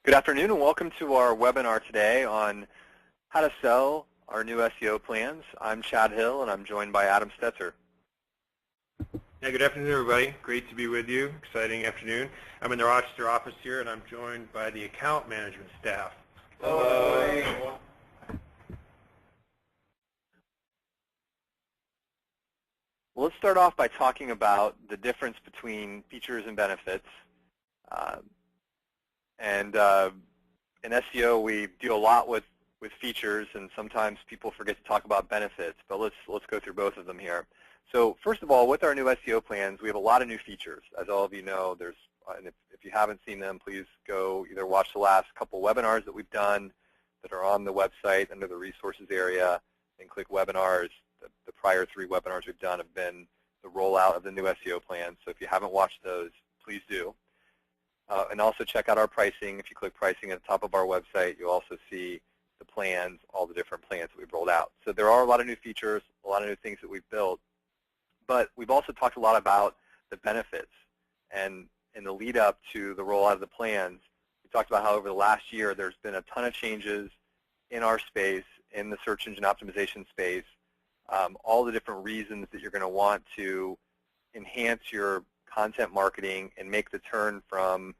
Good afternoon and welcome to our webinar today on how to sell our new SEO plans. I'm Chad Hill and I'm joined by Adam Stetzer. Yeah, good afternoon, everybody. Great to be with you. Exciting afternoon. I'm in the Rochester office here, and I'm joined by the account management staff. Hello. Well, let's start off by talking about the difference between features and benefits. In SEO, we deal a lot with features, and sometimes people forget to talk about benefits. But let's go through both of them here. So first of all, with our new SEO plans, we have a lot of new features. As all of you know, and if you haven't seen them, please go either watch the last couple webinars that we've done that are on the website under the resources area and click webinars. The prior 3 webinars we've done have been the rollout of the new SEO plans. So if you haven't watched those, please do. And also check out our pricing. If you click pricing at the top of our website, you'll also see the plans, all the different plans that we've rolled out. So there are a lot of new features, a lot of new things that we've built. But we've also talked a lot about the benefits. And in the lead up to the rollout of the plans, we talked about how over the last year there's been a ton of changes in our space, in the search engine optimization space, all the different reasons that you're going to want to enhance your content marketing and make the turn from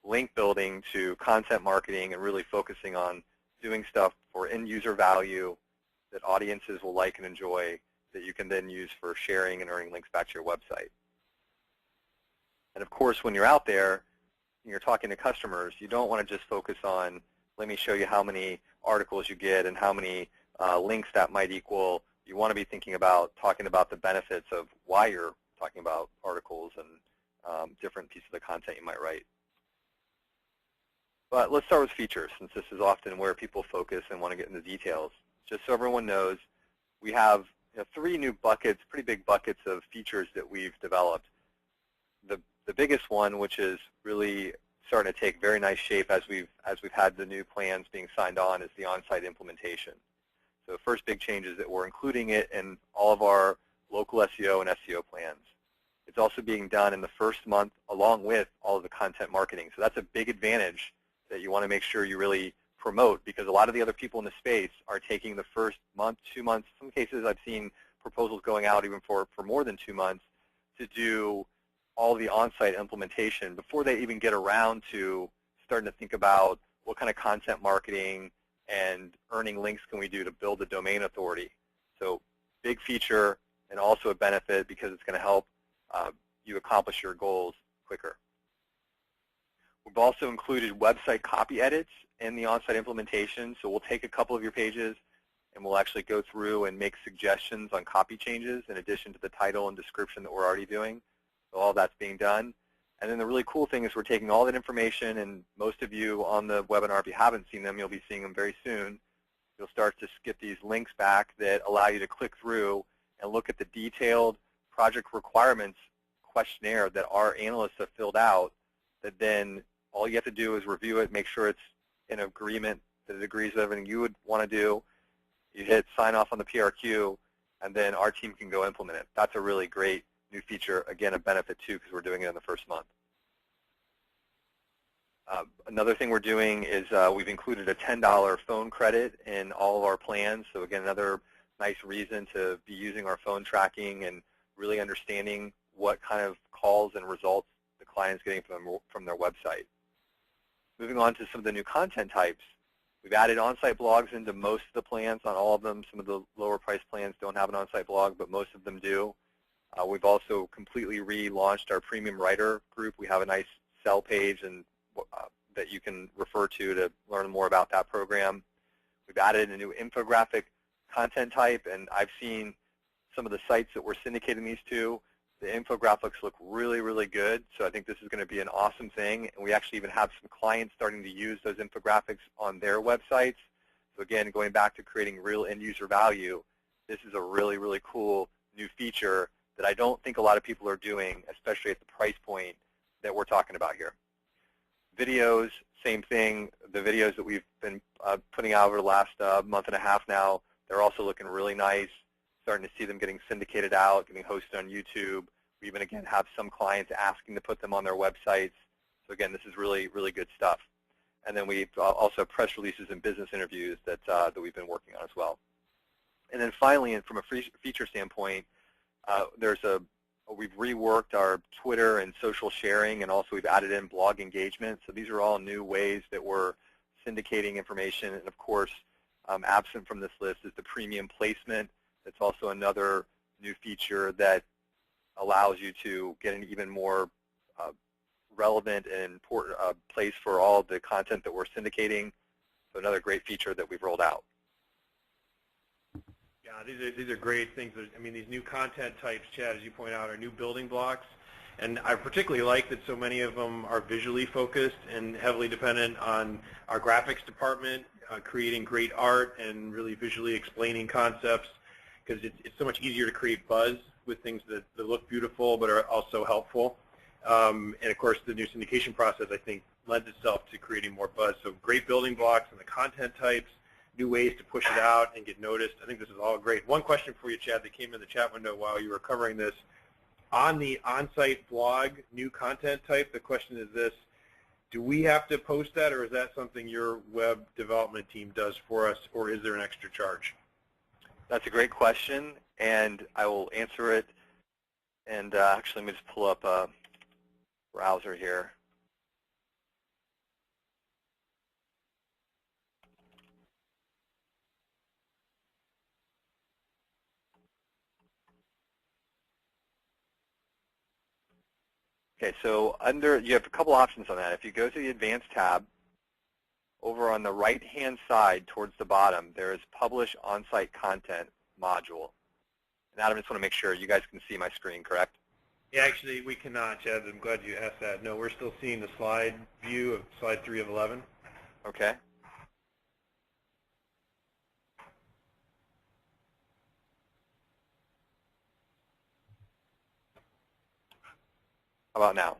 link building to content marketing and really focusing on doing stuff for end user value that audiences will like and enjoy that you can then use for sharing and earning links back to your website. And of course, when you're out there and you're talking to customers, you don't want to just focus on, let me show you how many articles you get and how many links that might equal. You want to be thinking about talking about the benefits of why you're talking about articles and different pieces of content you might write. But let's start with features, since this is often where people focus and want to get into details. Just so everyone knows, we have 3 new buckets, pretty big buckets of features that we've developed. The biggest one, which is really starting to take very nice shape as we've had the new plans being signed on, is the on-site implementation. So the first big change is that we're including it in all of our local SEO and SEO plans. It's also being done in the first month along with all of the content marketing. So that's a big advantage that you want to make sure you really promote, because a lot of the other people in the space are taking the first month, 2 months. In some cases I've seen proposals going out even for more than 2 months to do all the on-site implementation before they even get around to starting to think about what kind of content marketing and earning links can we do to build a domain authority. So big feature and also a benefit because it's going to help you accomplish your goals quicker. We've also included website copy edits in the on-site implementation. So we'll take a couple of your pages and we'll actually go through and make suggestions on copy changes in addition to the title and description that we're already doing. So all that's being done. And then the really cool thing is we're taking all that information, and most of you on the webinar, if you haven't seen them, you'll be seeing them very soon. You'll start to skip these links back that allow you to click through and look at the detailed project requirements questionnaire that our analysts have filled out, that then all you have to do is review it, make sure it's in agreement, that it agrees with everything you would want to do. You hit sign off on the PRQ, and then our team can go implement it. That's a really great new feature, again, a benefit too, because we're doing it in the first month. Another thing we're doing is we've included a $10 phone credit in all of our plans. So again, another nice reason to be using our phone tracking and really understanding what kind of calls and results the client's getting from their website. Moving on to some of the new content types, we've added on-site blogs into most of the plans, not all of them. Some of the lower price plans don't have an on-site blog, but most of them do. We've also completely relaunched our premium writer group. We have a nice sell page and that you can refer to learn more about that program. We've added a new infographic content type, and I've seen some of the sites that we're syndicating these to. The infographics look really, really good, so I think this is going to be an awesome thing. And we actually even have some clients starting to use those infographics on their websites. So again, going back to creating real end-user value, this is a really, really cool new feature that I don't think a lot of people are doing, especially at the price point that we're talking about here. Videos, same thing. The videos that we've been putting out over the last month and a half now, they're also looking really nice. Starting to see them getting syndicated out, getting hosted on YouTube. We even, again, have some clients asking to put them on their websites. So again, this is really, really good stuff. And then we also have press releases and business interviews that we've been working on as well. And then finally, and from a feature standpoint, we've reworked our Twitter and social sharing, and also we've added in blog engagement. So these are all new ways that we're syndicating information. And of course, absent from this list is the premium placement. That's also another new feature that allows you to get an even more relevant and important place for all the content that we're syndicating. So another great feature that we've rolled out. Yeah, these are great things. I mean, these new content types, Chad, as you point out, are new building blocks. And I particularly like that so many of them are visually focused and heavily dependent on our graphics department, creating great art and really visually explaining concepts, because it's so much easier to create buzz with things that look beautiful but are also helpful. And of course, the new syndication process, I think, lends itself to creating more buzz. So great building blocks and the content types, new ways to push it out and get noticed. I think this is all great. One question for you, Chad, that came in the chat window while you were covering this. On the on-site blog, new content type, the question is this: do we have to post that, or is that something your web development team does for us, or is there an extra charge? That's a great question, and I will answer it. And actually, let me just pull up a browser here. Okay, so you have a couple options on that. If you go to the Advanced tab, over on the right-hand side towards the bottom, there is Publish On-Site Content module. And Adam, I just want to make sure you guys can see my screen, correct? Yeah, actually, we cannot, Chad. I'm glad you asked that. No, we're still seeing the slide view of slide 3 of 11. Okay. How about now?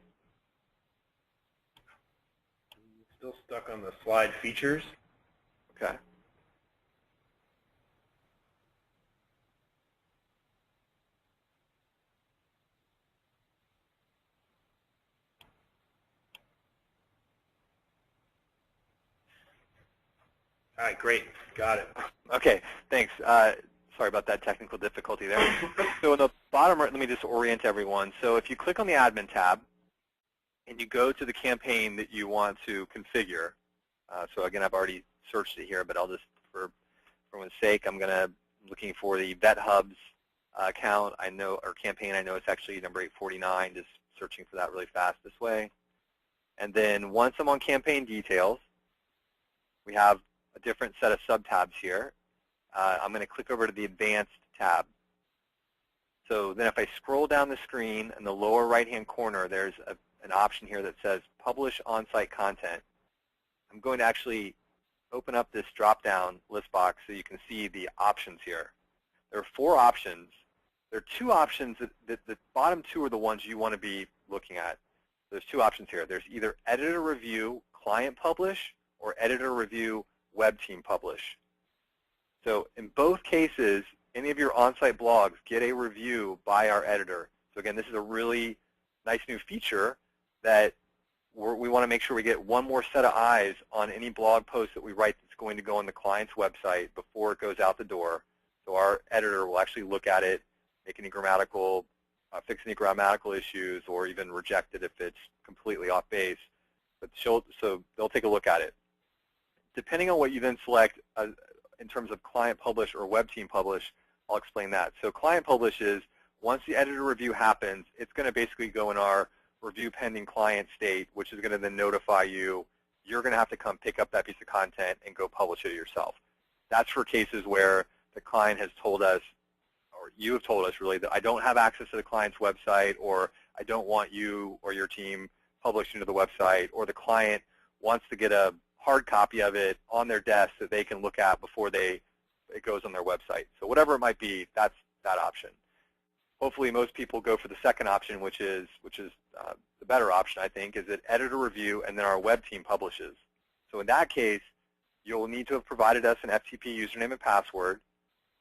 Still stuck on the slide features. Okay. All right, great. Got it. Okay, thanks. Sorry about that technical difficulty there. So in the bottom right, let me just orient everyone. So if you click on the Admin tab and you go to the campaign that you want to configure, so again, I've already searched it here, but I'll just, for everyone's sake, I'm looking for the Vet Hubs account. I know, or campaign. I know it's actually number 849. Just searching for that really fast this way. And then once I'm on campaign details, we have a different set of sub-tabs here. I'm going to click over to the Advanced tab. So then if I scroll down the screen in the lower right-hand corner, there's an option here that says Publish On-Site Content. I'm going to actually open up this drop-down list box so you can see the options here. There are 4 options. There are 2 options that the bottom 2 are the ones you want to be looking at. There's 2 options here. There's either Editor Review Client Publish or Editor Review Web Team Publish. So in both cases, any of your on-site blogs get a review by our editor. So again, this is a really nice new feature that we want to make sure we get one more set of eyes on any blog post that we write that's going to go on the client's website before it goes out the door. So our editor will actually look at it, make any grammatical, fix any grammatical issues, or even reject it if it's completely off base. But so they'll take a look at it. Depending on what you then select in terms of client publish or web team publish, I'll explain that. So client publish is once the editor review happens, it's going to basically go in our review pending client state, which is going to then notify you you're going to have to come pick up that piece of content and go publish it yourself. That's for cases where the client has told us, or you have told us really, that I don't have access to the client's website, or I don't want you or your team publishing to the website, or the client wants to get a hard copy of it on their desk that they can look at before it goes on their website. So whatever it might be, that's that option. Hopefully most people go for the second option, which is the better option, I think, is that editor review and then our web team publishes. So in that case, you'll need to have provided us an FTP username and password,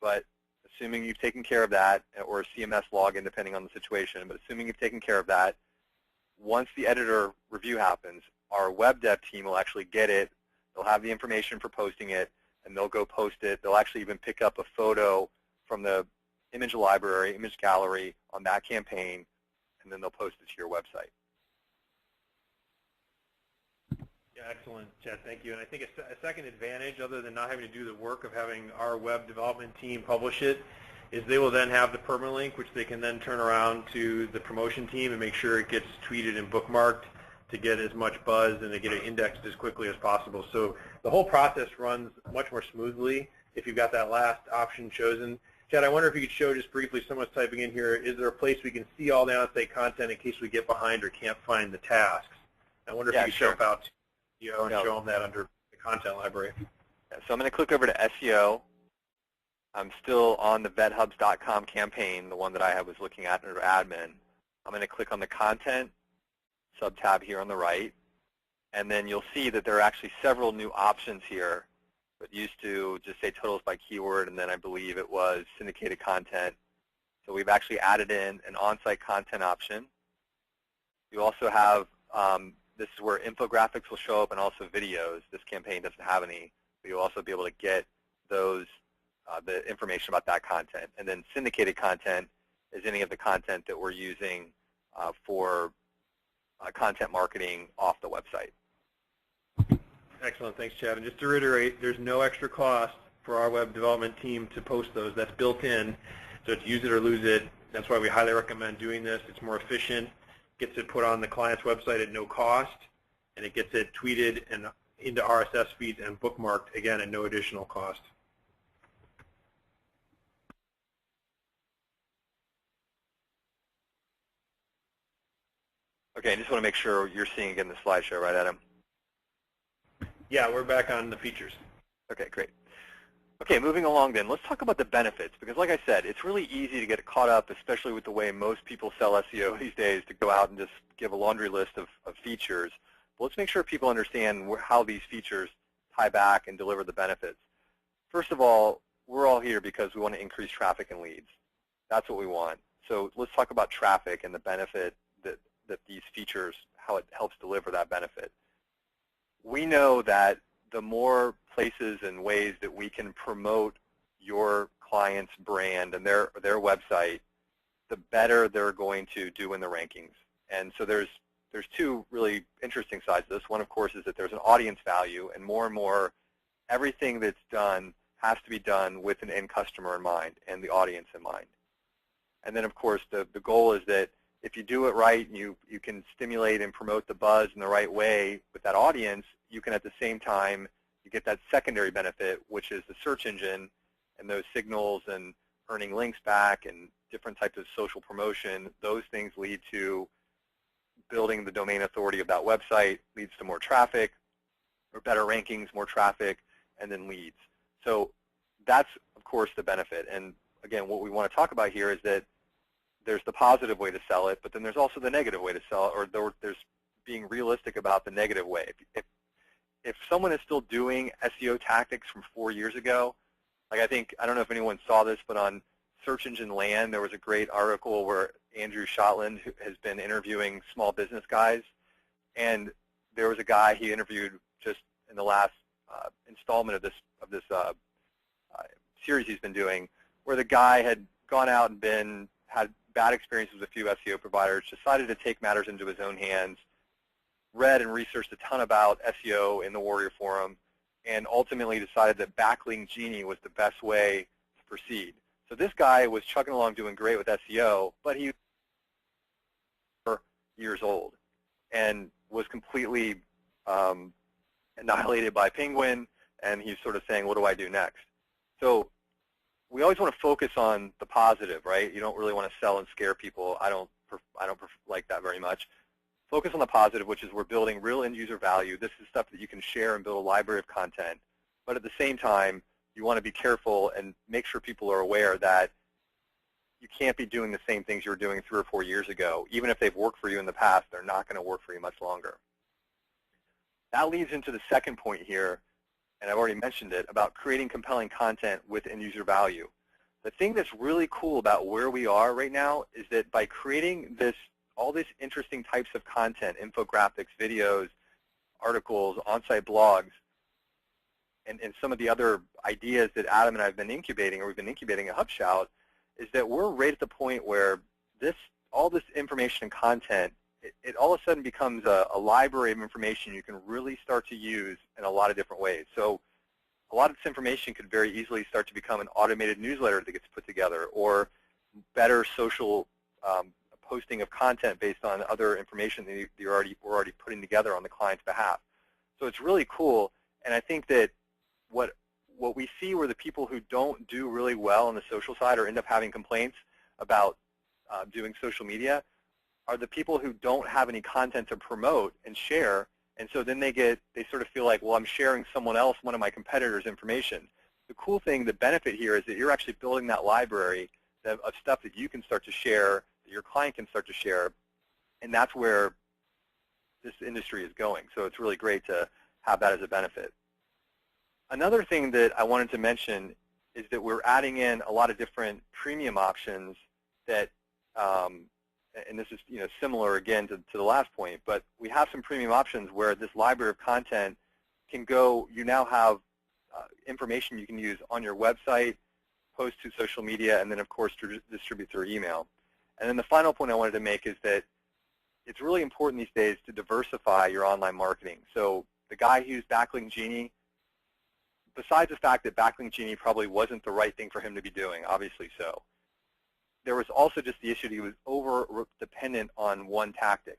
but assuming you've taken care of that, or a CMS login depending on the situation, but assuming you've taken care of that, once the editor review happens, our web dev team will actually get it They'll have the information for posting it, and they'll go post it. They'll actually even pick up a photo from the image library, image gallery on that campaign, and then they'll post it to your website. Yeah, excellent, Chad. Thank you. And I think a second advantage, other than not having to do the work of having our web development team publish it, is they will then have the permalink, which they can then turn around to the promotion team and make sure it gets tweeted and bookmarked to get as much buzz and to get it indexed as quickly as possible. So the whole process runs much more smoothly if you've got that last option chosen. Chad, I wonder if you could show just briefly, someone's typing in here, is there a place we can see all the on-site content in case we get behind or can't find the tasks? I wonder if you could jump out to SEO and show them that under the content library. Yeah, so I'm going to click over to SEO. I'm still on the vethubs.com campaign, the one that I was looking at under admin. I'm going to click on the content sub-tab here on the right, and then you'll see that there are actually several new options here. It used to just say totals by keyword, and then I believe it was syndicated content. So we've actually added in an on-site content option. You also have, this is where infographics will show up and also videos. This campaign doesn't have any, but you'll also be able to get those, the information about that content. And then syndicated content is any of the content that we're using for content marketing off the website. Excellent. Thanks, Chad. And just to reiterate, there's no extra cost for our web development team to post those. That's built in. So it's use it or lose it. That's why we highly recommend doing this. It's more efficient, gets it put on the client's website at no cost, and it gets it tweeted and into RSS feeds and bookmarked, again, at no additional cost. Okay, I just want to make sure you're seeing again the slideshow, right, Adam? Yeah, we're back on the features. Okay, great. Okay, moving along then, let's talk about the benefits, because like I said, it's really easy to get caught up, especially with the way most people sell SEO these days, to go out and just give a laundry list of features. But let's make sure people understand how these features tie back and deliver the benefits. First of all, we're all here because we want to increase traffic and leads. That's what we want. So let's talk about traffic and the benefit that these features, how it helps deliver that benefit. We know that the more places and ways that we can promote your client's brand and their website, the better they're going to do in the rankings. And so there's two really interesting sides of this. One, of course, is that there's an audience value, and more, everything that's done has to be done with an end customer in mind and the audience in mind. And then, of course, the goal is that if you do it right and you can stimulate and promote the buzz in the right way with that audience, you can at the same time, you get that secondary benefit, which is the search engine and those signals and earning links back and different types of social promotion. Those things lead to building the domain authority of that website, leads to more traffic or better rankings, more traffic, and then leads. So that's, of course, the benefit. And again, what we want to talk about here is that there's the positive way to sell it, but then there's also the negative way to sell it, or there's being realistic about the negative way. If someone is still doing SEO tactics from 4 years ago, like I don't know if anyone saw this, but on Search Engine Land, there was a great article where Andrew Shotland has been interviewing small business guys, and there was a guy he interviewed just in the last installment of this series he's been doing, where the guy had gone out and had bad experiences with a few SEO providers, decided to take matters into his own hands, read and researched a ton about SEO in the Warrior Forum, and ultimately decided that Backlink Genie was the best way to proceed. So this guy was chugging along doing great with SEO, but he was years old and was completely annihilated by Penguin, and he's sort of saying, what do I do next? So we always want to focus on the positive, right? You don't really want to sell and scare people. I don't like that very much. Focus on the positive, which is we're building real end-user value. This is stuff that you can share and build a library of content. But at the same time, you want to be careful and make sure people are aware that you can't be doing the same things you were doing 3 or 4 years ago. Even if they've worked for you in the past, they're not going to work for you much longer. That leads into the second point here, and I've already mentioned it, about creating compelling content with end-user value. The thing that's really cool about where we are right now is that by creating all these interesting types of content, infographics, videos, articles, on-site blogs, and some of the other ideas that Adam and I have been incubating, or we've been incubating at HubShout, is that we're right at the point where all this information and content, it all of a sudden becomes a library of information you can really start to use in a lot of different ways. So a lot of this information could very easily start to become an automated newsletter that gets put together, or better social posting of content based on other information that we're already putting together on the client's behalf. So it's really cool, and I think that what we see where the people who don't do really well on the social side or end up having complaints about doing social media are the people who don't have any content to promote and share, and so then they sort of feel like, well, I'm sharing one of my competitors' information. The cool thing, the benefit here is that you're actually building that library of stuff that you can start to share, that your client can start to share, and that's where this industry is going. So it's really great to have that as a benefit. Another thing that I wanted to mention is that we're adding in a lot of different premium options that, and this is similar again to the last point, but we have some premium options where this library of content can go. You now have information you can use on your website, post to social media, and then of course distribute through email. And then the final point I wanted to make is that it's really important these days to diversify your online marketing. So the guy who used Backlink Genie, besides the fact that Backlink Genie probably wasn't the right thing for him to be doing, obviously so, there was also just the issue that he was over-dependent on one tactic.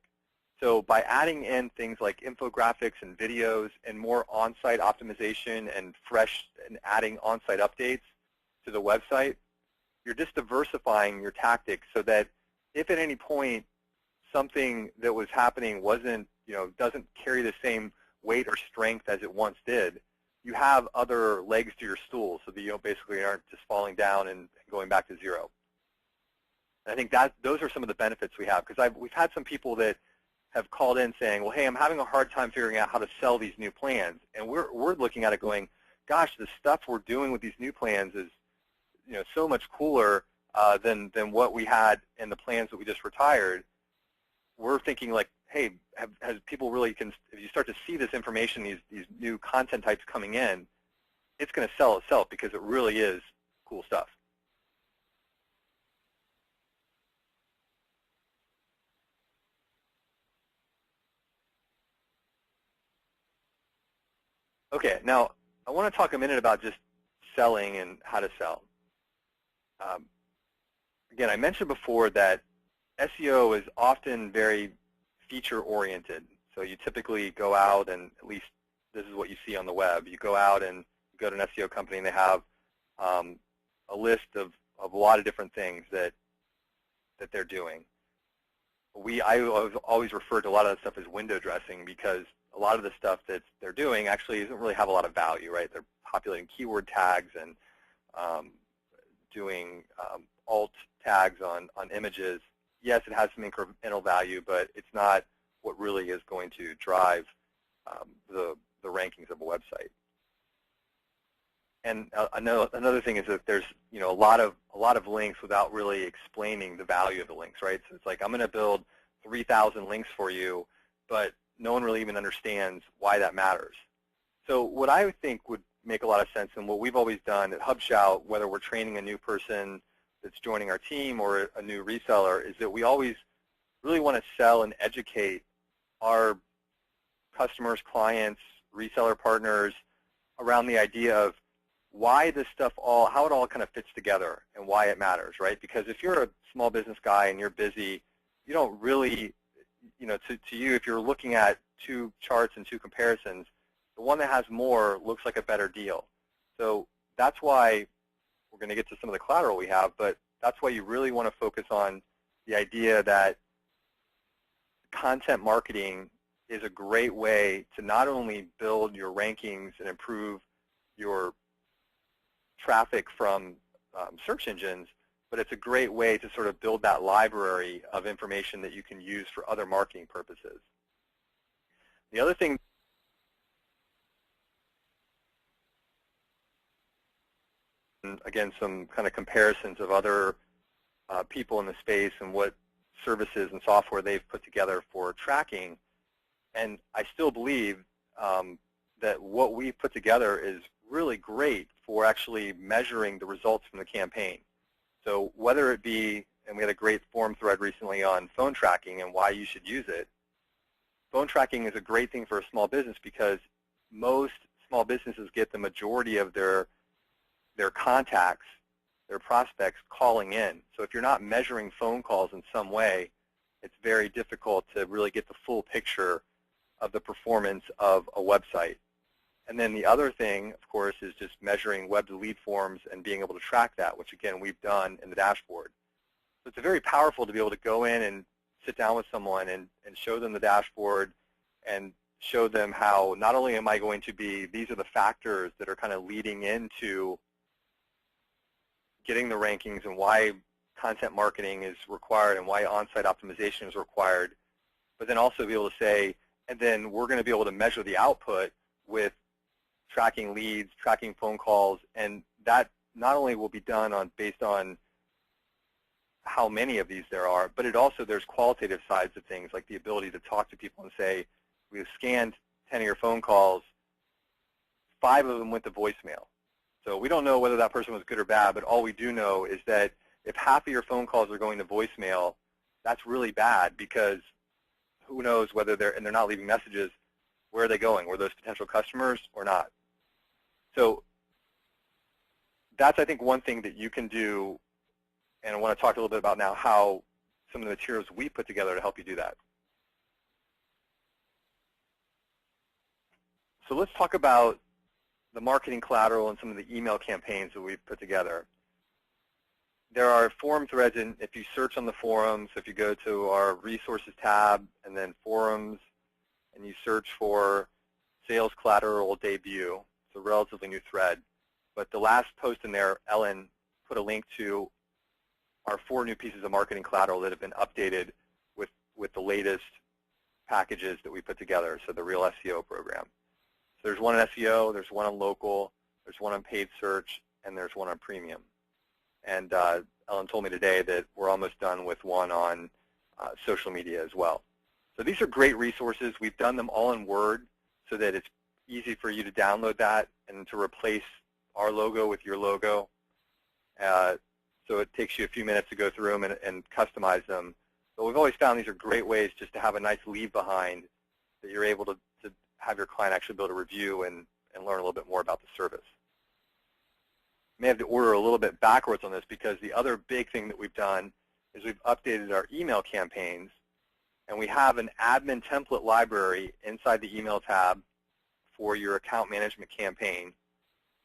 So by adding in things like infographics and videos and more on-site optimization and adding on-site updates to the website, you're just diversifying your tactics so that if at any point something that was happening doesn't carry the same weight or strength as it once did, you have other legs to your stool so that you basically aren't just falling down and going back to zero. And I think those are some of the benefits we have, because we've had some people that have called in saying, well, hey, I'm having a hard time figuring out how to sell these new plans. And we're looking at it going, gosh, the stuff we're doing with these new plans is so much cooler than what we had in the plans that we just retired. We're thinking like, hey, has people really, if you start to see this information, these new content types coming in, it's going to sell itself because it really is cool stuff. Okay, now I want to talk a minute about just selling and how to sell. Again, I mentioned before that SEO is often very feature-oriented. So you typically go out, and at least this is what you see on the web. You go out and you go to an SEO company, and they have a list of a lot of different things that they're doing. I always refer to a lot of that stuff as window dressing, because a lot of the stuff that they're doing actually doesn't really have a lot of value, right? They're populating keyword tags and doing alt tags on images. Yes, it has some incremental value, but it's not what really is going to drive the rankings of a website. And another thing is that there's a lot of links without really explaining the value of the links, right? So it's like, I'm going to build 3,000 links for you, but no one really even understands why that matters. So what I think would make a lot of sense, and what we've always done at HubShout, whether we're training a new person that's joining our team or a new reseller, is that we always really want to sell and educate our customers, clients, reseller partners around the idea of why this stuff how it all kind of fits together and why it matters, right? Because if you're a small business guy and you're busy, you don't really, to you, if you're looking at two charts and two comparisons, the one that has more looks like a better deal. So that's why we're going to get to some of the collateral we have, but that's why you really want to focus on the idea that content marketing is a great way to not only build your rankings and improve your traffic from search engines, but it's a great way to sort of build that library of information that you can use for other marketing purposes. The other thing, again, some kind of comparisons of other people in the space and what services and software they've put together for tracking. And I still believe that what we've put together is really great for actually measuring the results from the campaign. So whether it be, and we had a great forum thread recently on phone tracking and why you should use it. Phone tracking is a great thing for a small business because most small businesses get the majority of their contacts, their prospects calling in. So if you're not measuring phone calls in some way, it's very difficult to really get the full picture of the performance of a website. And then the other thing, of course, is just measuring web-to-lead forms and being able to track that, which, again, we've done in the dashboard. So it's very powerful to be able to go in and sit down with someone and show them the dashboard and show them how not only am I going to be, these are the factors that are kind of leading into getting the rankings and why content marketing is required and why on-site optimization is required, but then also be able to say, and then we're going to be able to measure the output with tracking leads, tracking phone calls, and that not only will be done based on how many of these there are, but there's qualitative sides of things, like the ability to talk to people and say, we've scanned 10 of your phone calls, 5 of them went to voicemail. So we don't know whether that person was good or bad, but all we do know is that if half of your phone calls are going to voicemail, that's really bad because who knows whether they're not leaving messages, where are they going? Were those potential customers or not? So that's, I think, one thing that you can do, and I want to talk a little bit about now how some of the materials we put together to help you do that. So let's talk about the marketing collateral and some of the email campaigns that we've put together. There are forum threads, and if you search on the forums, if you go to our resources tab and then forums, and you search for sales collateral debut, it's a relatively new thread. But the last post in there, Ellen put a link to our 4 new pieces of marketing collateral that have been updated with the latest packages that we put together, so the Real SEO program. So there's one on SEO, there's one on local, there's one on paid search, and there's one on premium. And Ellen told me today that we're almost done with one on social media as well. So these are great resources. We've done them all in Word so that it's easy for you to download that and to replace our logo with your logo. So it takes you a few minutes to go through them and customize them. But we've always found these are great ways just to have a nice leave behind that you're able to have your client actually be able to review and learn a little bit more about the service. May have to order a little bit backwards on this because the other big thing that we've done is we've updated our email campaigns, and we have an admin template library inside the email tab for your account management campaign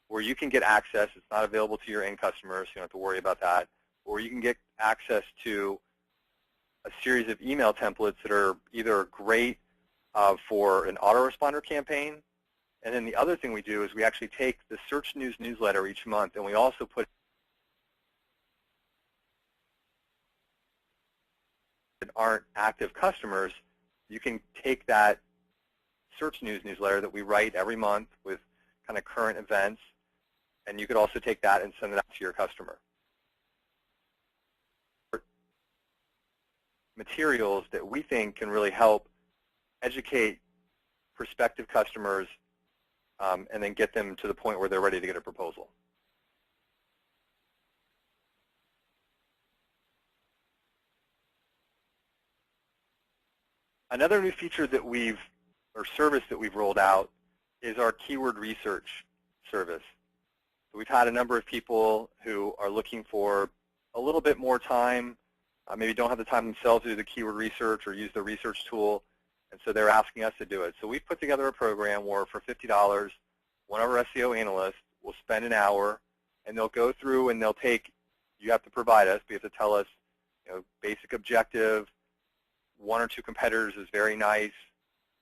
where you can get access. It's not available to your end customers, so you don't have to worry about that. Or you can get access to a series of email templates that are either great for an autoresponder campaign. And then the other thing we do is we actually take the Search News newsletter each month, and we also put that aren't active customers. You can take that Search News newsletter that we write every month with kind of current events, and you could also take that and send it out to your customer. Materials that we think can really help educate prospective customers and then get them to the point where they're ready to get a proposal. Another new feature that or service that we've rolled out is our keyword research service. So we've had a number of people who are looking for a little bit more time, maybe don't have the time themselves to do the keyword research or use the research tool, and so they're asking us to do it. So we've put together a program where for $50, one of our SEO analysts will spend an hour, and they'll go through and they'll take, you have to provide us, but you have to tell us, basic objective, 1 or 2 competitors is very nice,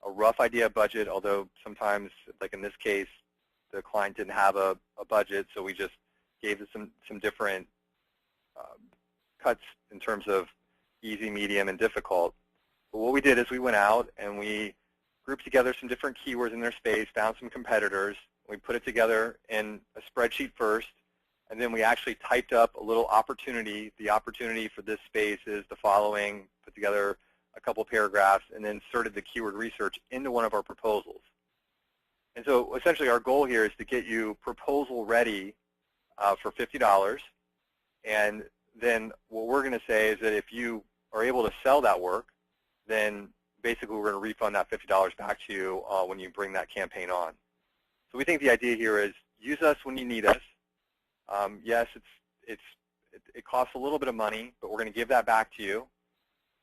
a rough idea of budget, although sometimes, like in this case, the client didn't have a budget, so we just gave it some different cuts in terms of easy, medium, and difficult. But what we did is we went out and we grouped together some different keywords in their space, found some competitors. We put it together in a spreadsheet first, and then we actually typed up a little opportunity. The opportunity for this space is the following, put together a couple paragraphs, and then inserted the keyword research into one of our proposals. And so essentially our goal here is to get you proposal ready for $50. And then what we're going to say is that if you are able to sell that work, then basically we're going to refund that $50 back to you when you bring that campaign on. So we think the idea here is use us when you need us. Yes, it costs a little bit of money, but we're going to give that back to you.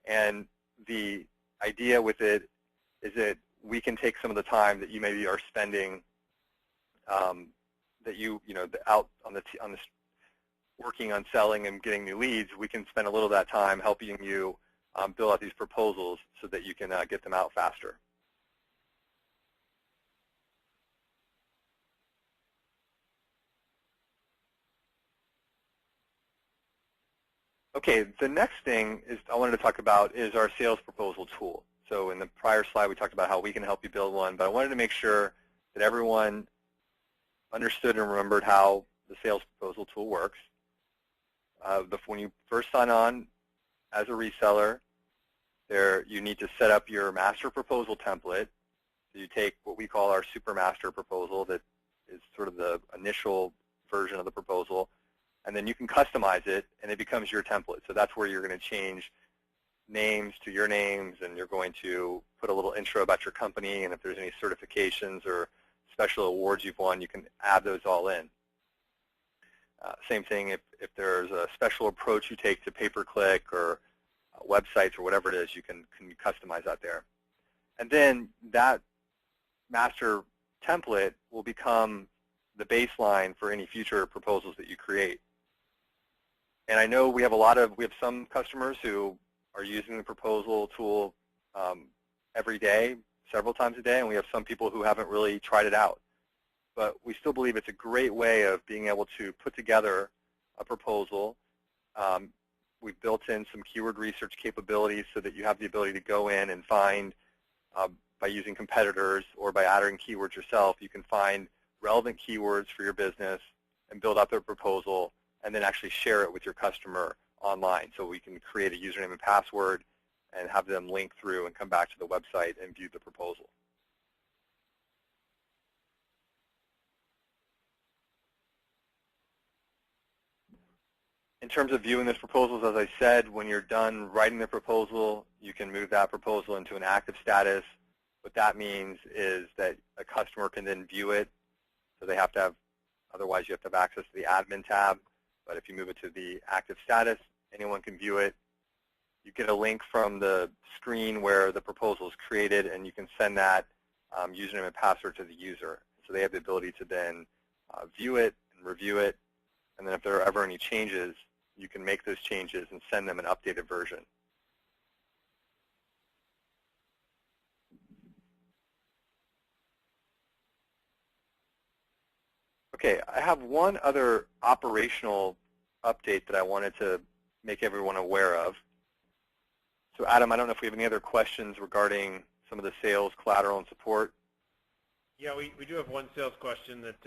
And the idea with it is that we can take some of the time that you maybe are spending, that out on the working on selling and getting new leads. We can spend a little of that time helping you build out these proposals so that you can get them out faster. Okay, the next thing I wanted to talk about is our sales proposal tool. So in the prior slide, we talked about how we can help you build one, but I wanted to make sure that everyone understood and remembered how the sales proposal tool works. When you first sign on as a reseller, you need to set up your master proposal template. So you take what we call our super master proposal, that is sort of the initial version of the proposal, and then you can customize it, and it becomes your template. So that's where you're going to change names to your names, and you're going to put a little intro about your company, and if there's any certifications or special awards you've won, you can add those all in. Same thing if there's a special approach you take to pay-per-click or websites or whatever it is, you can customize that there. And then that master template will become the baseline for any future proposals that you create. And I know we have some customers who are using the proposal tool every day, several times a day, and we have some people who haven't really tried it out. But we still believe it's a great way of being able to put together a proposal. We've built in some keyword research capabilities so that you have the ability to go in and find, by using competitors or by adding keywords yourself, you can find relevant keywords for your business and build up a proposal and then actually share it with your customer online. So we can create a username and password and have them link through and come back to the website and view the proposal. In terms of viewing those proposals, as I said, when you're done writing the proposal, you can move that proposal into an active status. What that means is that a customer can then view it. So they have to have, otherwise you have to have access to the admin tab. But if you move it to the active status, anyone can view it. You get a link from the screen where the proposal is created, and you can send that username and password to the user. So they have the ability to then view it and review it. And then if there are ever any changes, you can make those changes and send them an updated version. Okay, I have one other operational update that I wanted to make everyone aware of. So Adam, I don't know if we have any other questions regarding some of the sales, collateral, and support. Yeah, we do have one sales question that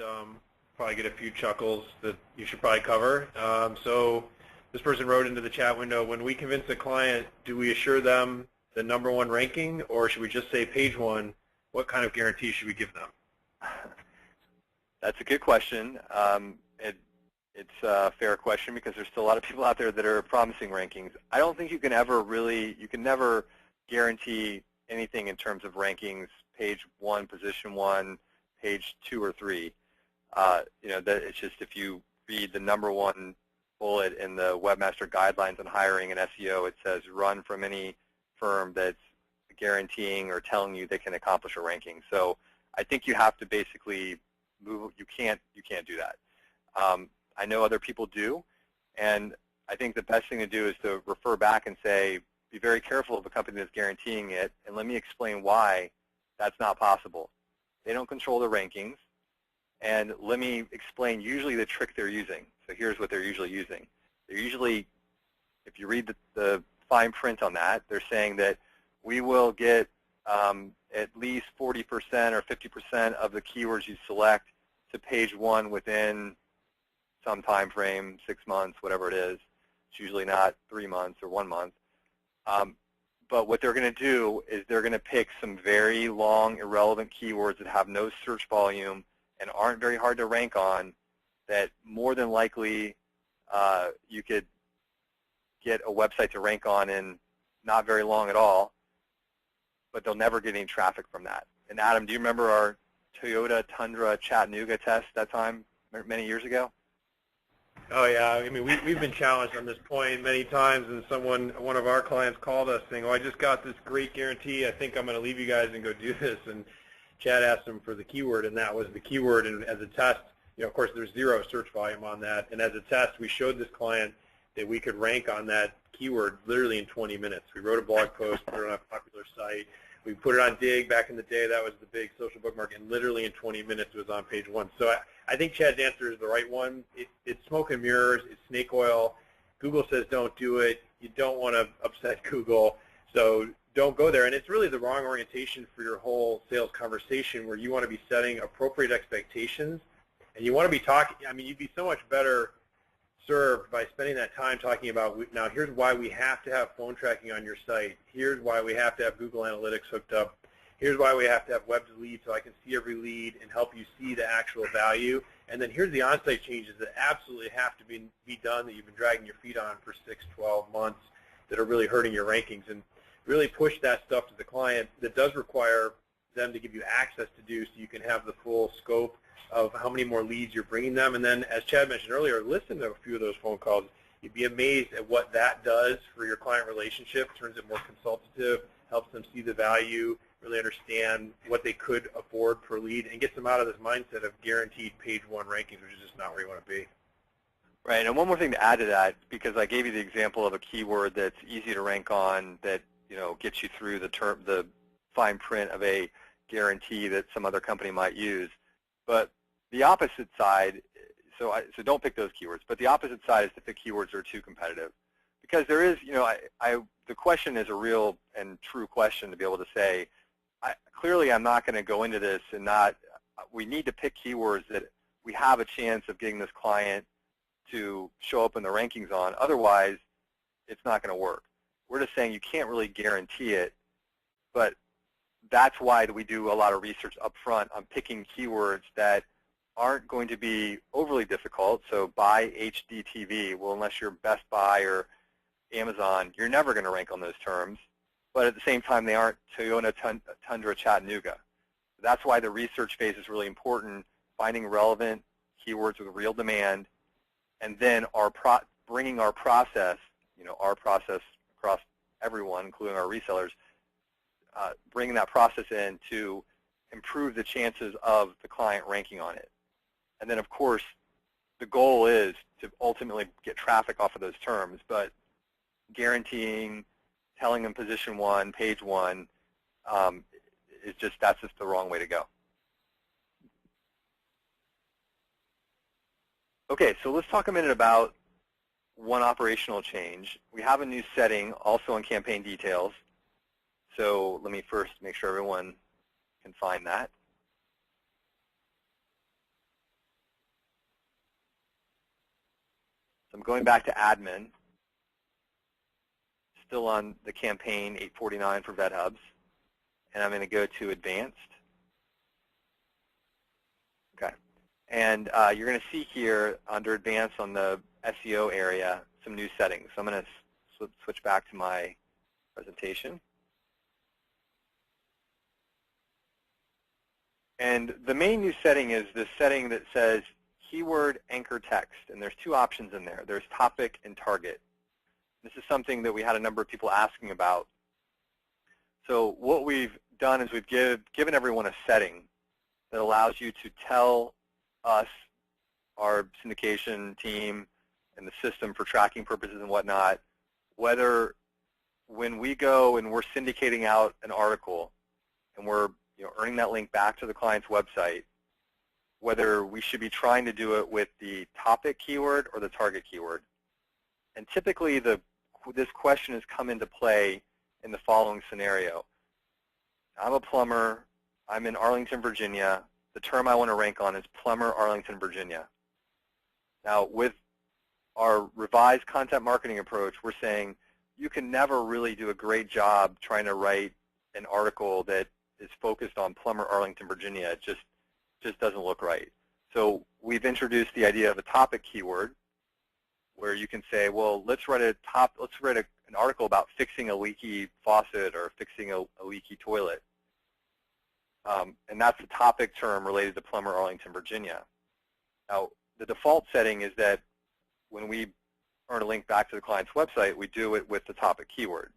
probably get a few chuckles that you should probably cover. So this person wrote into the chat window, when we convince a client, do we assure them the #1 ranking, or should we just say page 1? What kind of guarantee should we give them? That's a good question. It's a fair question because there's still a lot of people out there that are promising rankings. I don't think you can never guarantee anything in terms of rankings, page 1, position 1, page 2 or 3. It's just if you read the #1 bullet in the Webmaster Guidelines on Hiring and SEO, it says run from any firm that's guaranteeing or telling you they can accomplish a ranking. So I think you have to basically move. You can't do that. I know other people do, and I think the best thing to do is to refer back and say, be very careful of a company that's guaranteeing it, and let me explain why that's not possible. They don't control the rankings, and let me explain usually the trick they're using. So here's what they're usually using. They're usually, if you read the fine print on that, they're saying that we will get at least 40% or 50% of the keywords you select to page 1 within some time frame, 6 months, whatever it is. It's usually not 3 months or 1 month. But what they're going to do is they're going to pick some very long, irrelevant keywords that have no search volume and aren't very hard to rank on, that more than likely you could get a website to rank on in not very long at all, but they'll never get any traffic from that. And Adam, do you remember our Toyota Tundra Chattanooga test that time many years ago? Oh yeah, I mean we've been challenged on this point many times, and one of our clients called us saying, "Oh, I just got this great guarantee. I think I'm going to leave you guys and go do this." And Chad asked them for the keyword, and that was the keyword. And as a test, of course, there's zero search volume on that. And as a test, we showed this client that we could rank on that keyword literally in 20 minutes. We wrote a blog post, put it on a popular site. We put it on Dig back in the day. That was the big social bookmark, and literally in 20 minutes it was on page 1. So I think Chad's answer is the right one. It's smoke and mirrors. It's snake oil. Google says don't do it. You don't want to upset Google, so don't go there. And it's really the wrong orientation for your whole sales conversation, where you want to be setting appropriate expectations, and you want to be talking. I mean, you'd be so much better served by spending that time talking about, now here's why we have to have phone tracking on your site. Here's why we have to have Google Analytics hooked up. Here's why we have to have web to lead so I can see every lead and help you see the actual value. And then here's the on-site changes that absolutely have to be done, that you've been dragging your feet on for 6, 12 months, that are really hurting your rankings. And really push that stuff to the client that does require them to give you access to do, so you can have the full scope of how many more leads you're bringing them. And then, as Chad mentioned earlier, listen to a few of those phone calls. You'd be amazed at what that does for your client relationship. Turns it more consultative, helps them see the value, really understand what they could afford per lead, and gets them out of this mindset of guaranteed page 1 rankings, which is just not where you want to be. Right, and one more thing to add to that, because I gave you the example of a keyword that's easy to rank on, that gets you through the fine print of a guarantee that some other company might use. But the opposite side, so don't pick those keywords, but the opposite side is to pick keywords that are too competitive. Because there is, the question is a real and true question to be able to say, clearly I'm not going to go into this and we need to pick keywords that we have a chance of getting this client to show up in the rankings on. Otherwise, it's not going to work. We're just saying you can't really guarantee it, but that's why we do a lot of research up front on picking keywords that aren't going to be overly difficult. So buy HDTV. Well, unless you're Best Buy or Amazon, you're never going to rank on those terms. But at the same time, they aren't Toyota Tundra Chattanooga. That's why the research phase is really important, finding relevant keywords with real demand, and then bringing our process, our process across everyone, including our resellers, bringing that process in to improve the chances of the client ranking on it. And then, of course, the goal is to ultimately get traffic off of those terms, but guaranteeing, telling them position 1, page 1, that's just the wrong way to go. Okay, so let's talk a minute about one operational change. We have a new setting also in campaign details. So let me first make sure everyone can find that. So I'm going back to admin, still on the campaign 849 for VetHubs, and I'm going to go to advanced. Okay, and you're going to see here under advanced on the SEO area some new settings. So I'm going to switch back to my presentation. And the main new setting is this setting that says keyword anchor text, and there's 2 options in there. There's topic and target. This is something that we had a number of people asking about. So what we've done is we've given everyone a setting that allows you to tell us, our syndication team, and the system for tracking purposes and whatnot, whether when we go and we're syndicating out an article and we're earning that link back to the client's website, whether we should be trying to do it with the topic keyword or the target keyword. And typically this question has come into play in the following scenario. I'm a plumber. I'm in Arlington, Virginia. The term I want to rank on is plumber, Arlington, Virginia. Now, with our revised content marketing approach, we're saying you can never really do a great job trying to write an article that is focused on Plummer, Arlington, Virginia. It just doesn't look right. So we've introduced the idea of a topic keyword, where you can say, well, let's write an article about fixing a leaky faucet or fixing a leaky toilet. And that's a topic term related to Plummer, Arlington, Virginia. Now, the default setting is that when we earn a link back to the client's website, we do it with the topic keyword.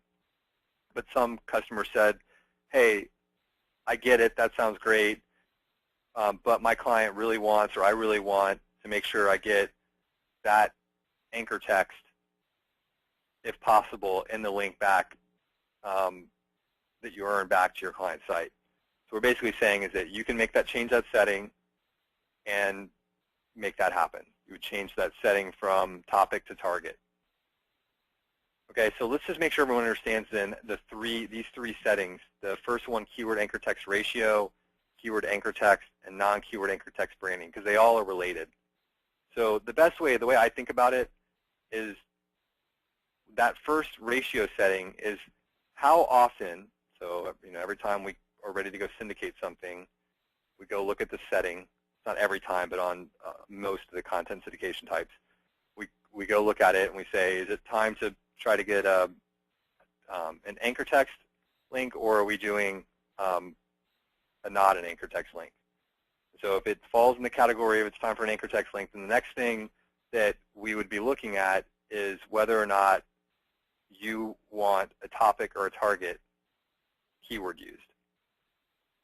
But some customers said, hey, I get it, that sounds great, but my client really wants, or I really want to make sure I get that anchor text, if possible, in the link back that you earn back to your client site. So we're basically saying is that you can change that setting and make that happen. You would change that setting from topic to target. Okay, so let's just make sure everyone understands then these three settings. The first one, keyword anchor text ratio, keyword anchor text, and non-keyword anchor text branding, because they all are related. So the way I think about it is that first ratio setting is how often, so every time we are ready to go syndicate something, we go look at the setting. Not every time, but on most of the content syndication types. We go look at it and we say, is it time to try to get an anchor text link, or are we doing not an anchor text link? So if it falls in the category of it's time for an anchor text link, then the next thing that we would be looking at is whether or not you want a topic or a target keyword used.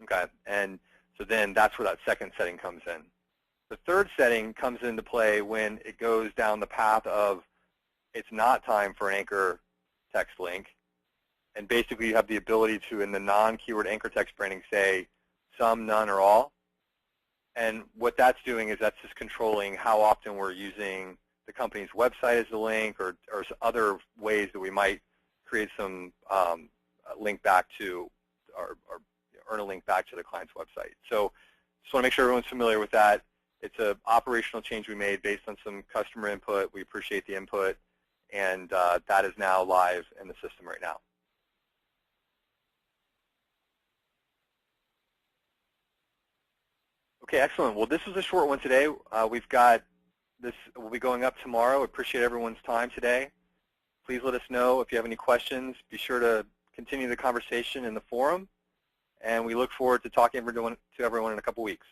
Okay, and so then that's where that second setting comes in. The third setting comes into play when it goes down the path of it's not time for an anchor text link, and basically you have the ability to, in the non-keyword anchor text branding, say some, none, or all. And what that's doing is that's just controlling how often we're using the company's website as the link, or other ways that we might create some link back to, or earn a link back to the client's website. So just want to make sure everyone's familiar with that. It's an operational change we made based on some customer input. We appreciate the input, and that is now live in the system right now. Okay, excellent. Well, this was a short one today. We've got this will be going up tomorrow. Appreciate everyone's time today. Please let us know if you have any questions. Be sure to continue the conversation in the forum, and we look forward to talking to everyone in a couple weeks.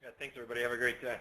Yeah, thanks, everybody. Have a great day.